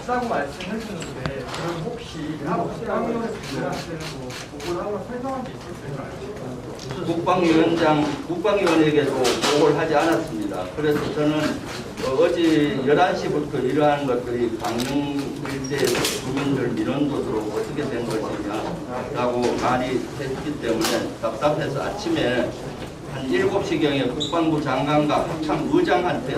없다고 말씀해 주는데 그럼 혹시 국방위원회에서 지원할 때는 뭐 보고를 하거나 설명한 게 있었을까요? 국방위원회에게도 보고를 하지 않았습니다. 그래서 저는 어제 11시부터 이러한 것들이 강릉 일대 주민들 민원도 들어오고 어떻게 된 것이냐라고 말이 했기 때문에 답답해서 아침에 한 7시경에 국방부 장관과 합참 의장한테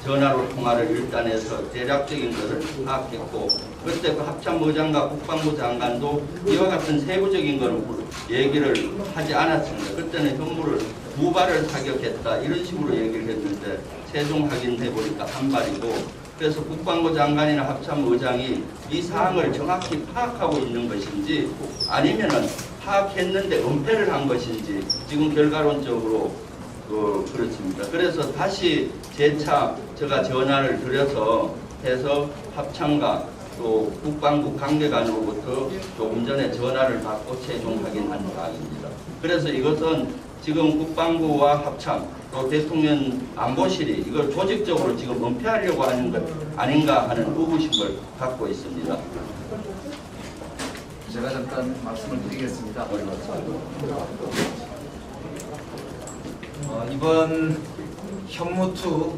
전화로 통화를 일단 해서 대략적인 것을 파악했고, 그때 그 합참 의장과 국방부 장관도 이와 같은 세부적인 것을 얘기를 하지 않았습니다. 그때는 현무를 2발을 타격했다 이런 식으로 얘기를 했는데 최종 확인해 보니까 1발이고, 그래서 국방부 장관이나 합참 의장이 이 사항을 정확히 파악하고 있는 것인지 아니면은 파악했는데 은폐를 한 것인지 지금 결과론적으로 그렇습니다. 그래서 다시 재차 제가 전화를 드려서 해서 합참과 또 국방부 관계관으로부터 조금 전에 전화를 받고 최종 확인한 사항입니다. 그래서 이것은 지금 국방부와 합참 또 대통령 안보실이 이걸 조직적으로 지금 은폐하려고 하는 것 아닌가 하는 의구심을 갖고 있습니다. 제가 잠깐 말씀을 드리겠습니다. 이번 현무투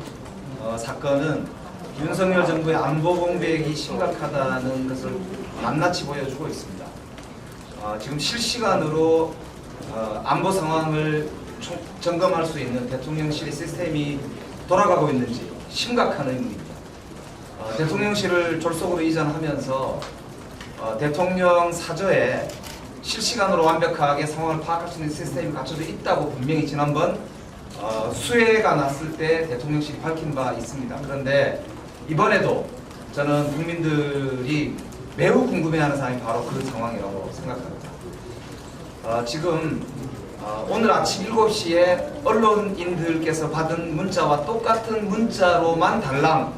사건은 윤석열 정부의 안보 공백이 심각하다는 것을 낱낱이 보여주고 있습니다. 지금 실시간으로 안보 상황을 점검할 수 있는 대통령실의 시스템이 돌아가고 있는지 심각한 의문입니다. 대통령실을 졸속으로 이전하면서 대통령 사저에 실시간으로 완벽하게 상황을 파악할 수 있는 시스템이 갖춰져 있다고 분명히 지난번 수해가 났을 때 대통령실이 밝힌 바 있습니다. 그런데 이번에도 저는 국민들이 매우 궁금해하는 사항이 바로 그 상황이라고 생각합니다. 지금 오늘 아침 7시에 언론인들께서 받은 문자와 똑같은 문자로만 달랑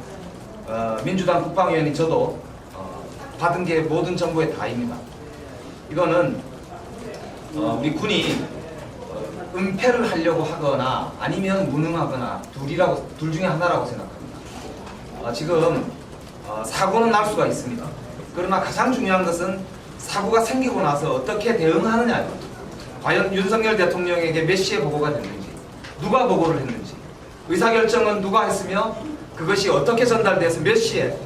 민주당 국방위원이 저도 받은 게 모든 정보의 다입니다. 이거는 우리 군이 은폐를 하려고 하거나 아니면 무능하거나 둘 중에 하나라고 생각합니다. 지금 사고는 날 수가 있습니다. 그러나 가장 중요한 것은 사고가 생기고 나서 어떻게 대응하느냐입니다. 과연 윤석열 대통령에게 몇 시에 보고가 됐는지, 누가 보고를 했는지, 의사결정은 누가 했으며 그것이 어떻게 전달돼서 몇 시에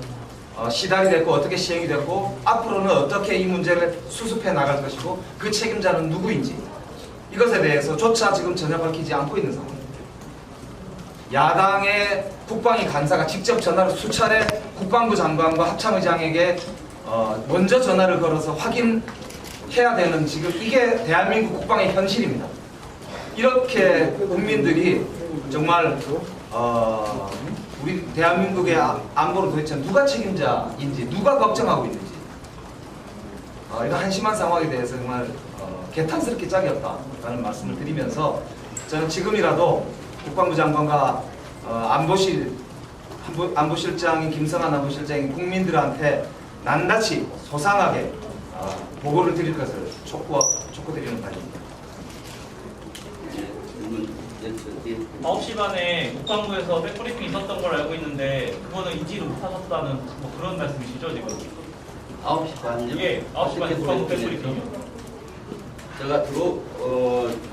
시달이 됐고 어떻게 시행이 됐고 앞으로는 어떻게 이 문제를 수습해 나갈 것이고 그 책임자는 누구인지 이것에 대해서조차 지금 전혀 밝히지 않고 있는 상황입니다. 야당의 국방위 간사가 직접 전화를 수차례 국방부 장관과 합참의장에게 먼저 전화를 걸어서 확인해야 되는 지금 이게 대한민국 국방의 현실입니다. 이렇게 국민들이 정말 우리 대한민국의 안보를 도대체 누가 책임자인지 누가 걱정하고 있는지 이런 한심한 상황에 대해서 정말 개탄스럽게 짝이 없다라는 말씀을 드리면서 저는 지금이라도 국방부 장관과 안보실장인 김성한 안보실장이 국민들한테 낱낱이 소상하게 보고를 드릴 것을 촉구드리는 바입니다. 9시 반에 국방부에서 백브리핑이 있었던 걸 알고 있는데 그거는 인지를 못하셨다는 뭐 그런 말씀이시죠 지금? 9시 반요? 예, 9시 반에 국방부 백브리핑이요. 제가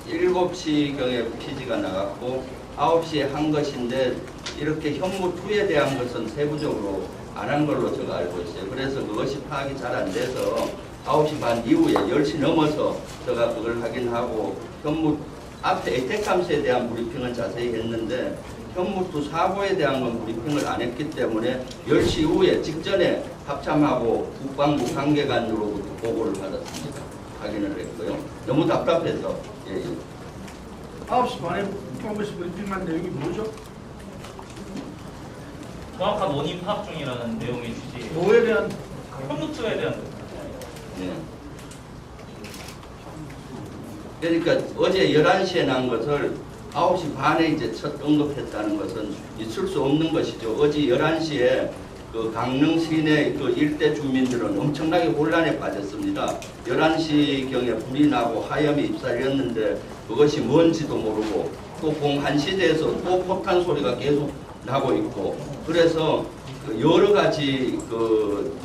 7시경에 피지가 나갔고 9시에 한 것인데 이렇게 현무2에 대한 것은 세부적으로 안 한 걸로 제가 알고 있어요. 그래서 그것이 파악이 잘 안 돼서 9시 반 이후에 10시 넘어서 제가 그걸 확인하고 현무 앞에 에이텍 감시에 대한 브리핑은 자세히 했는데 현무2 사고에 대한 건 브리핑을 안 했기 때문에 10시 이후에 직전에 합참하고 국방부 관계관으로부터 보고를 받았습니다. 확인을 했고요. 너무 답답해서. 예. 9시 반에 국방부에서 브리핑한 내용이 뭐죠? 정확한 원인 파악 중이라는 내용의 취지예요. 뭐에 대한? 현무2에 대한. 예. 그러니까 어제 11시에 난 것을 9시 반에 이제 첫 언급했다는 것은 있을 수 없는 것이죠. 어제 11시에 그 강릉 시내 그 일대 주민들은 엄청나게 혼란에 빠졌습니다. 11시경에 불이 나고 하염이 입사했는데 그것이 뭔지도 모르고 또 공 1시대에서 또 폭탄 소리가 계속 나고 있고, 그래서 그 여러 가지 그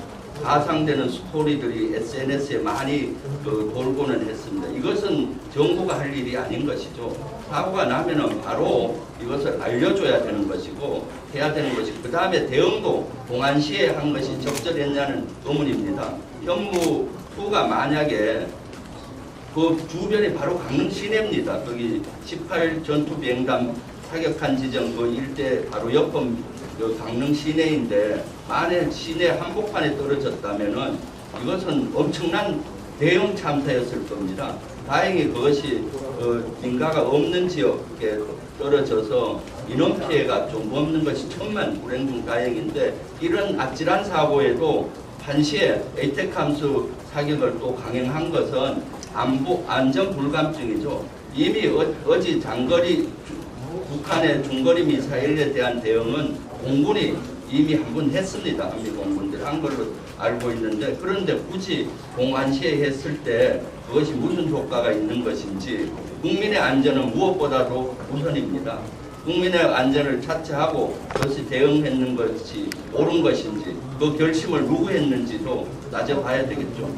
가상되는 스토리들이 SNS에 많이 그 돌고는 했습니다. 이것은 정부가 할 일이 아닌 것이죠. 사고가 나면은 바로 이것을 알려줘야 되는 것이고 해야 되는 것이고, 그 다음에 대응도 동안시에 한 것이 적절했냐는 의문입니다. 현무2가 만약에 그 주변이 바로 강릉 시내입니다. 거기 18 전투 비행단 사격한 지점 그 일대 바로 옆은 그 강릉 시내인데, 만약 시내 한복판에 떨어졌다면은 이것은 엄청난 대형 참사였을 겁니다. 다행히 그것이 민가가 없는 지역에 떨어져서 인원 피해가 좀 없는 것이 천만 불행 중 다행인데, 이런 아찔한 사고에도 한시에 에이텍 함수 사격을 또 강행한 것은 안전 불감증이죠. 이미 어제 장거리 북한의 중거리 미사일에 대한 대응은 공군이 이미 한 번 했습니다. 한미 공군들 한 걸로 알고 있는데, 그런데 굳이 공안시에 했을 때 그것이 무슨 효과가 있는 것인지, 국민의 안전은 무엇보다도 우선입니다. 국민의 안전을 차치하고 그것이 대응했는 것이 옳은 것인지, 그 결심을 누구 했는지도 따져봐야 되겠죠.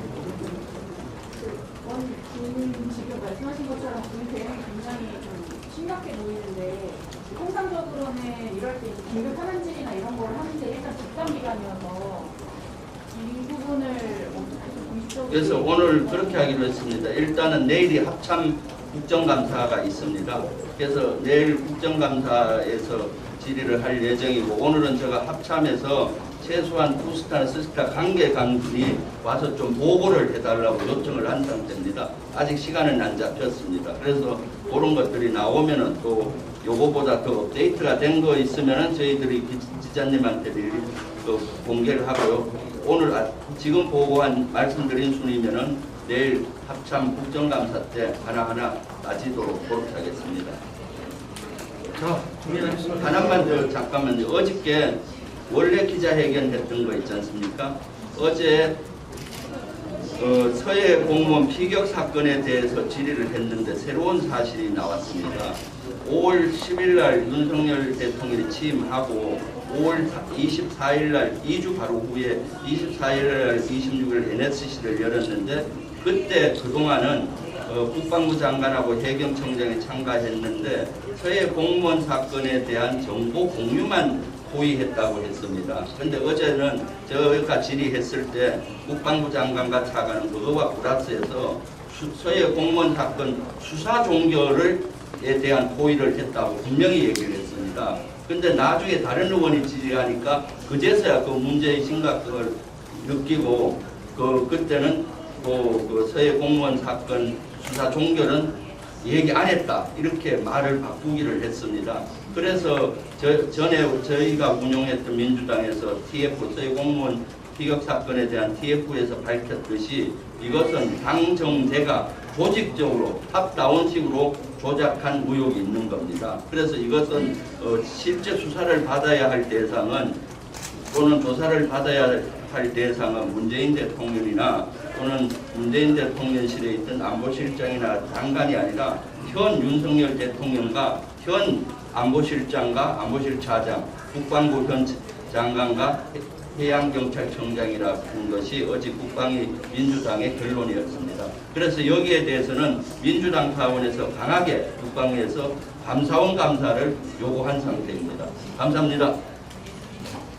지금 말씀하신 것처럼 그 대응이 굉장히 좀 심각해 보이는데, 통상적으로는 이럴 때 긴급 현안질이나 이런 걸 하는데 일단 집단 기간이어서 이 부분을 어떻게 좀 공식적으로. 그래서 오늘 그렇게 하기로 했습니다. 일단은 내일이 합참 국정감사가 있습니다. 그래서 내일 국정감사에서 질의를 할 예정이고, 오늘은 제가 합참에서 최소한 투스타, 쓰스타 관계관들이 와서 좀 보고를 해달라고 요청을 한 상태입니다. 아직 시간은 안 잡혔습니다. 그래서 그런 것들이 나오면은 또 요거보다 더 업데이트가 된 거 있으면은 저희들이 기자님한테 공개를 하고요. 오늘 지금 보고한 말씀드린 순이면은 내일 합참 국정감사 때 하나하나 따지도록 그렇게 하겠습니다. 자, 정리하겠습니다. 하나만 더 잠깐만요. 어저께 원래 기자회견 했던 거 있지 않습니까? 어제 서해 공무원 피격 사건에 대해서 질의를 했는데 새로운 사실이 나왔습니다. 5월 10일 날 윤석열 대통령이 취임하고 5월 24일 날 2주 바로 후에 24일 날 26일 NSC를 열었는데, 그때 그동안은 국방부 장관하고 해경청장이 참가했는데 서해 공무원 사건에 대한 정보 공유만 호의했다고 했습니다. 그런데 어제는 저희가 질의했을 때 국방부 장관과 차관은 그거와 플러스해서 서해 공무원 사건 수사 종결에 대한 호의를 했다고 분명히 얘기를 했습니다. 그런데 나중에 다른 의원이 질의하니까 그제서야 그 문제의 심각성을 느끼고 그때는 그 서해 공무원 사건 수사 종결은 얘기 안 했다, 이렇게 말을 바꾸기를 했습니다. 그래서 전에 저희가 운용했던 민주당에서 TF, 서해 공무원 피격 사건에 대한 TF에서 밝혔듯이 이것은 당정대가 조직적으로 탑다운식으로 조작한 의혹이 있는 겁니다. 그래서 이것은 실제 수사를 받아야 할 대상은, 또는 조사를 받아야 할 대상은 문재인 대통령이나 또는 문재인 대통령실에 있던 안보실장이나 장관이 아니라 현 윤석열 대통령과 현 안보실장과 안보실차장, 국방부 현 장관과 해양경찰청장이라는 것이 어제 국방위 민주당의 결론이었습니다. 그래서 여기에 대해서는 민주당 차원에서 강하게 국방위에서 감사원 감사를 요구한 상태입니다. 감사합니다.